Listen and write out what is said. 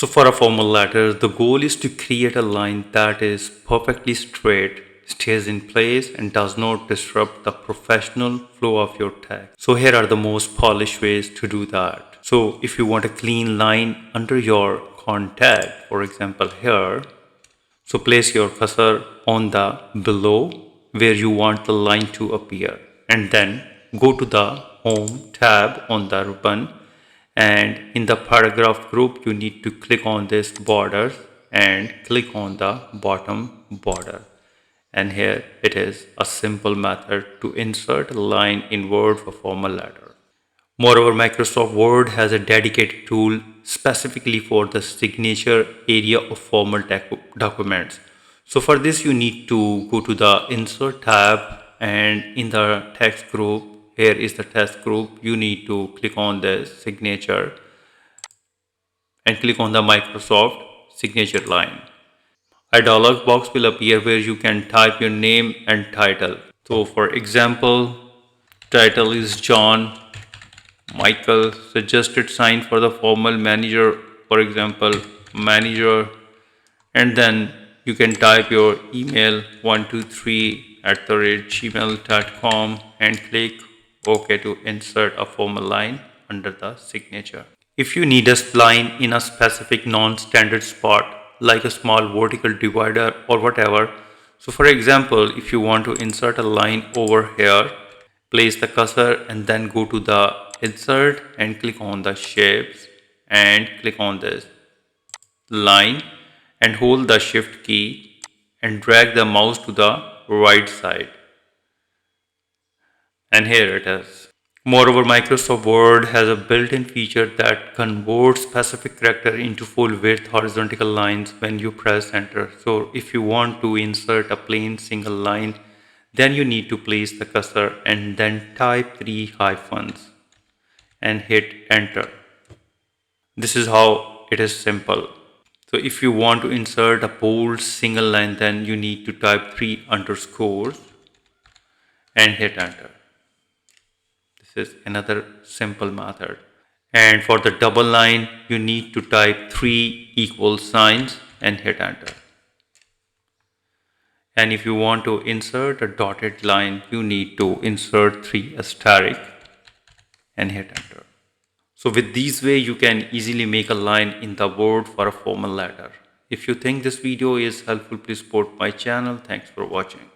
So for a formal letter, the goal is to create a line that is perfectly straight, stays in place, and does not disrupt the professional flow of your text. So here are the most polished ways to do that. So if you want a clean line under your contact, for example here, so place your cursor on the below where you want the line to appear, and then go to the Home tab on the ribbon, and in the paragraph group you need to click on this borders and click on the bottom border. And here it is a simple method to insert a line in Word for formal letter. Moreover, Microsoft Word has a dedicated tool specifically for the signature area of formal documents. So for this, you need to go to the Insert tab, and in the text group, here is the text group, you need to click on this signature and click on the Microsoft signature line. A dialog box will appear where you can type your name and title. So for example, title is John Michael. Suggested sign for the formal manager, for example, manager, and then you can type your email 123@gmail.com and click OK to insert a formal line under the signature. If you need a spline in a specific non-standard spot, like a small vertical divider or whatever, so for example, if you want to insert a line over here, place the cursor and then go to the insert and click on the shapes and click on this line and hold the shift key and drag the mouse to the right side, and here it is. Moreover, Microsoft Word has a built-in feature that converts specific character into full-width horizontal lines when you press enter. So if you want to insert a plain single line, then you need to place the cursor and then type 3 hyphens and hit enter. This is how it is simple. So if you want to insert a bold single line, then you need to type 3 underscores and hit enter. This is another simple method. And for the double line, you need to type 3 equal signs and hit enter. And if you want to insert a dotted line, you need to insert 3 asterisk and hit enter. So with these way, you can easily make a line in the Word for a formal letter. If you think this video is helpful, please support my channel. Thanks for watching.